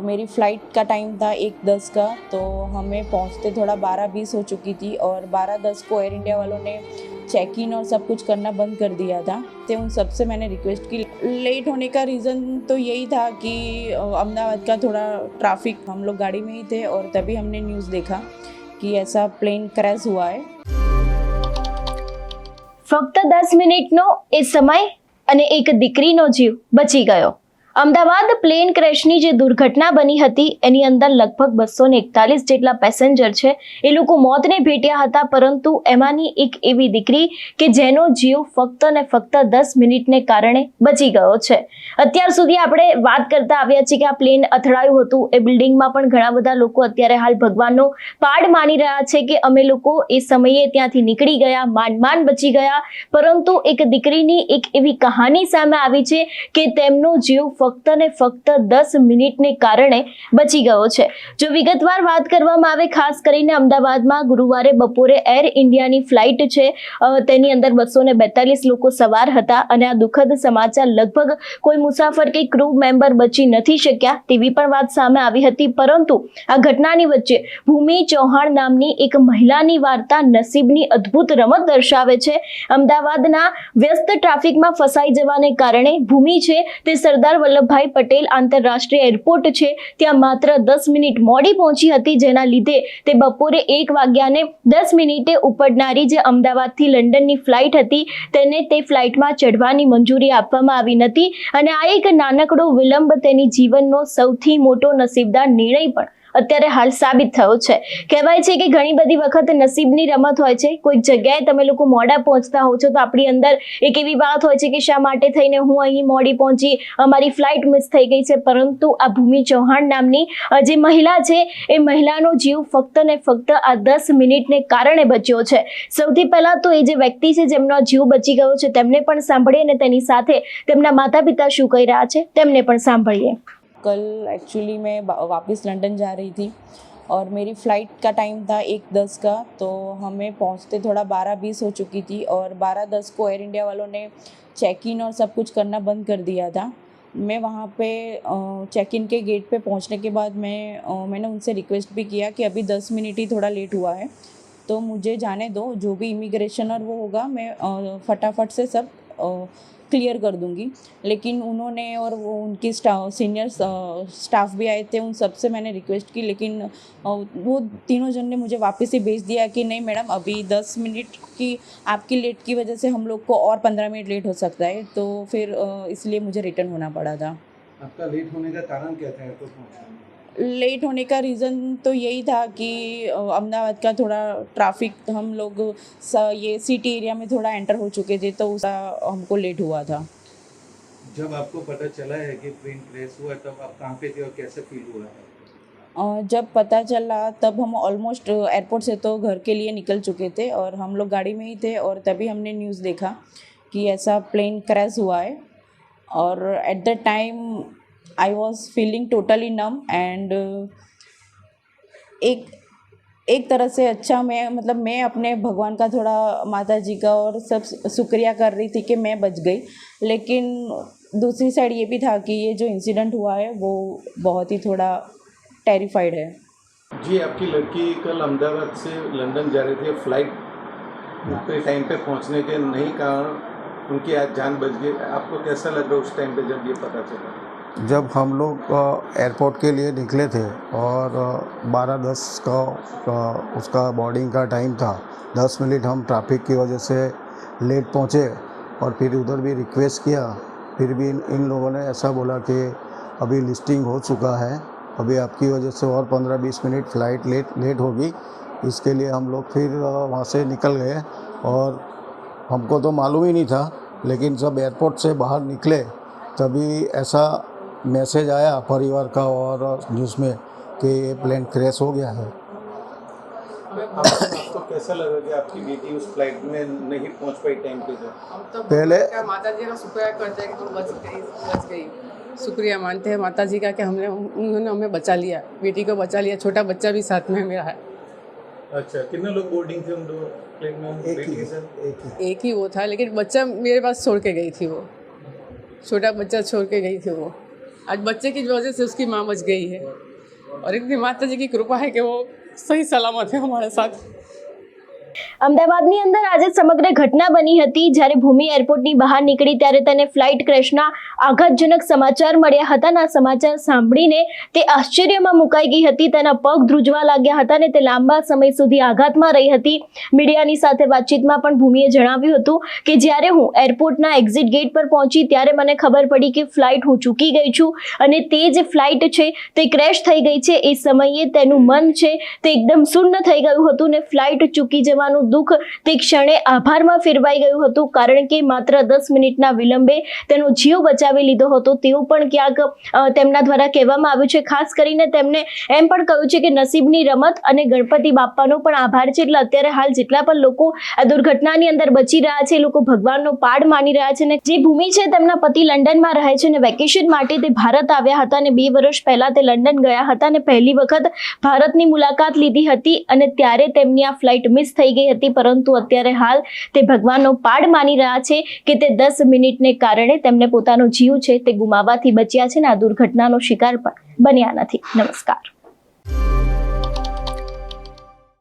मेरी फ़्लाइट का टाइम था 1:10 का, तो हमें पहुंचते थोड़ा 12:20 हो चुकी थी और 12:10 को एयर इंडिया वालों ने चेक इन और सब कुछ करना बंद कर दिया था। तो उन सबसे मैंने रिक्वेस्ट की। लेट होने का रीज़न तो यही था कि अहमदाबाद का थोड़ा ट्रैफिक, हम लोग गाड़ी में ही थे और तभी हमने न्यूज़ देखा कि ऐसा प्लेन क्रैश हुआ है। ફક્ત 10 મિનિટનો એ સમય અને એક દીકરીનો જીવ બચી ગયો। અમદાવાદ પ્લેન ક્રેશની જે દુર્ઘટના બની હતી એની અંદર લગભગ 241 જેટલા પેસેન્જર છે એ લોકો મોતને ભેટ્યા હતા, પરંતુ એમાંની એક એવી દીકરી કે જેનો જીવ ફક્ત ને ફક્ત 10 મિનિટને કારણે બચી ગયો છે। અત્યાર સુધી આપણે વાત કરતા આવ્યા છીએ કે આ પ્લેન અથડાયું હતું, એ બિલ્ડિંગમાં પણ ઘણા બધા લોકો અત્યારે હાલ ભગવાનનો પાડ માની રહ્યા છે કે અમે લોકો એ સમયે ત્યાંથી નીકળી ગયા, માંડ બચી ગયા, પરંતુ એક દીકરીની એક એવી કહાની સામે આવી છે કે તેમનો જીવ ફક્ત ને ફક્ત 10 મિનિટને કારણે બચી ગયો છે। જો વિગતવાર વાત કરવામાં આવે, ખાસ કરીને અમદાવાદમાં ગુરુવારે બપોરે એર ઇન્ડિયાની ફ્લાઇટ છે, તેની અંદર 242 લોકો સવાર હતા અને આ દુઃખદ સમાચાર લગભગ કોઈ મુસાફર કે ક્રૂ મેમ્બર બચી નથી શક્યા તેવી પણ વાત સામે આવી હતી। પરંતુ આ ઘટનાની વચ્ચે ભૂમિ ચૌહાણ નામની એક મહિલાની વાર્તા નસીબની અદ્ભુત રમત દર્શાવે છે। અમદાવાદના વ્યસ્ત ટ્રાફિકમાં ફસાઈ જવાને કારણે ભૂમિ છે તે સરદાર વલ્લભભાઈ પટેલ આંતરરાષ્ટ્રીય એરપોર્ટ છે ત્યાં માત્ર 10 મિનિટ મોડી પહોંચી હતી, જેના લીધે તે બપોરે 1:10 ઉપડનારી જે અમદાવાદથી લંડનની ફ્લાઇટ હતી તેને તે ફ્લાઇટમાં ચઢવાની મંજૂરી આપવામાં આવી નથી અને આ એક નાનકડો વિલંબ તેની જીવનનો સૌથી મોટો નસીબદાર નિર્ણય પણ અત્યારે હાલ સાબિત થયો છે। કહેવાય છે કે ઘણી બધી વખત નસીબની રમત હોય છે, કોઈક જગ્યાએ તમે લોકો મોડા પહોંચતા હો છો તો આપણી અંદર એક એવી વાત હોય છે કે શા માટે થઈને હું અહીં મોડી પહોંચી, અમારી ફ્લાઇટ મિસ થઈ ગઈ છે, પરંતુ આ ભૂમિ ચૌહાણ નામની જે મહિલા છે એ મહિલાનો જીવ ફક્ત ને ફક્ત આ 10 મિનિટને કારણે બચ્યો છે। સૌથી પહેલા તો એ જે વ્યક્તિ છે જેમનો જીવ બચી ગયો છે તેમને પણ સાંભળીએ અને તેની સાથે તેમના માતા પિતા શું કહી રહ્યા છે તેમને પણ સાંભળીએ। कल एक्चुअली मैं वापस लंदन जा रही थी और मेरी फ़्लाइट का टाइम था 1:10 का, तो हमें पहुंचते थोड़ा 12:20 हो चुकी थी और 12:10 को एयर इंडिया वालों ने चेक इन और सब कुछ करना बंद कर दिया था। मैं वहाँ पे चेक इन के गेट पे पहुँचने के बाद मैंने उनसे रिक्वेस्ट भी किया कि अभी 10 मिनट ही थोड़ा लेट हुआ है तो मुझे जाने दो, जो भी इमिग्रेशन और वो होगा मैं फटाफट से सब क्लियर कर दूंगी। लेकिन उन्होंने और वो उनकी सीनियर स्टाफ भी आए थे, उन सब से मैंने रिक्वेस्ट की, लेकिन वो तीनों जन ने मुझे वापस ही भेज दिया कि नहीं मैडम, अभी 10 मिनट की आपकी लेट की वजह से हम लोग को और 15 मिनट लेट हो सकता है, तो फिर इसलिए मुझे रिटर्न होना पड़ा था। आपका लेट होने का कारण क्या था एयरपोर्ट पहुंचने? लेट होने का रीज़न तो यही था कि अहमदाबाद का थोड़ा ट्रैफिक, हम लोग ये सिटी एरिया में थोड़ा एंटर हो चुके थे तो उसका हमको लेट हुआ था। जब आपको पता चला है कि प्लेन क्रैश हुआ तब आप कहाँ पे थे और कैसे फील हुआ है? जब पता चला तब हम ऑलमोस्ट एयरपोर्ट से तो घर के लिए निकल चुके थे और हम लोग गाड़ी में ही थे और तभी हमने न्यूज़ देखा कि ऐसा प्लेन क्रैश हुआ है और at the time I was feeling totally num and एक तरह से अच्छा मैं अपने भगवान का थोड़ा, माता जी का और सब शुक्रिया कर रही थी कि मैं बच गई। लेकिन दूसरी साइड ये भी था कि ये जो इंसिडेंट हुआ है वो बहुत ही थोड़ा टेरिफाइड है। जी, आपकी लड़की कल अहमदाबाद से लंदन जा रही थी, फ्लाइट पे टाइम पे पहुंचने के नहीं कारण उनकी आज जान बच गई। आपको कैसा लगा उस टाइम पे जब ये पता चला? जब हम लोग एयरपोर्ट के लिए निकले थे और 12:10 का उसका बोर्डिंग का टाइम था, 10 मिनट हम ट्रैफिक की वजह से लेट पहुँचे और फिर उधर भी रिक्वेस्ट किया, फिर भी इन लोगों ने ऐसा बोला कि अभी लिस्टिंग हो चुका है, अभी आपकी वजह से और 15-20 मिनट फ़्लाइट लेट होगी। इसके लिए हम लोग फिर वहाँ से निकल गए और हमको तो मालूम ही नहीं था, लेकिन जब एयरपोर्ट से बाहर निकले तभी ऐसा मैसेज आया परिवार का और न्यूज़ में कि ये प्लेन क्रैश हो गया है। आपको कैसा लगा कि आपकी बेटी उस फ्लाइट में नहीं पहुंच पाई टाइम पे? तो पहले माता जी का शुक्रिया करते हैं कि तुम बच गई। शुक्रिया मानते हैं माता जी का कि उन्होंने हमें बचा लिया, बेटी को बचा लिया, छोटा बच्चा भी साथ में मेरा है। अच्छा, कितने लोग बोर्डिंग थे उन दो प्लेन में? एक ही वो था, लेकिन बच्चा मेरे पास छोड़ के गई थी, वो छोटा बच्चा छोड़ के गई थी वो। आज बच्चे की वजह से उसकी माँ बच गई है और इतनी माता जी की कृपा है कि वो सही सलामत है हमारे साथ। અમદાવાદની અંદર આજે સમગ્ર ઘટના બની હતી જ્યારે ભૂમિ એરપોર્ટની બહાર નીકળી ત્યારે તેને ફ્લાઇટ ક્રેશના આઘાતજનક સમાચાર મળ્યા હતા અને આ સમાચાર સાંભળીને તે આશ્ચર્યમાં મુકાઈ ગઈ હતી, તેના પગ ધ્રુજવા લાગ્યા હતા અને તે લાંબા સમય સુધી આઘાતમાં રહી હતી. મીડિયાની સાથે વાતચીતમાં પણ ભૂમિએ જણાવ્યું હતું કે જ્યારે હું એરપોર્ટના એક્ઝિટ ગેટ પર પહોંચી ત્યારે મને ખબર પડી કે ફ્લાઇટ હું ચૂકી ગઈ છું અને તે જે ફ્લાઇટ છે તે ક્રેશ થઈ ગઈ છે. એ સમયે તેનું મન છે તે એકદમ શૂન્ય થઈ ગયું હતું ને ફ્લાઇટ ચૂકી જવાનું દુઃખ તે ક્ષણે આભારમાં ફેરવાઈ ગયું હતું, કારણ કે માત્ર 10 મિનિટના વિલંબે તેનો જીવ બચાવી લીધો હતો તેવું પણ ક્યાંક તેમના દ્વારા કહેવામાં આવ્યું છે. ખાસ કરીને તેમને એમ પણ કહ્યું છે કે નસીબની રમત અને ગણપતિ બાપ્પાનો પણ આભાર છે. એટલે અત્યારે હાલ જેટલા પણ લોકો આ દુર્ઘટનાની અંદર બચી રહ્યા છે, લોકો ભગવાનનો પાડ માની રહ્યા છે. અને જે ભૂમિ છે તેમના પતિ લંડનમાં રહે છે અને વેકેશન માટે તે ભારત આવ્યા હતા અને 2 વર્ષ પહેલા તે લંડન ગયા હતા અને પહેલી વખત ભારતની મુલાકાત લીધી હતી અને ત્યારે તેમની આ ફ્લાઇટ મિસ થઈ ગઈ હતી. પરંતુ અત્યારે હાલ તે ભગવાનનો પાડ માની રહ્યા છે કે તે 10 મિનિટને કારણે તેમને પોતાનો જીવ છે તે ગુમાવવાથી બચ્યા છે અને આ દુર્ઘટનાનો શિકાર પણ બન્યા નથી. નમસ્કાર.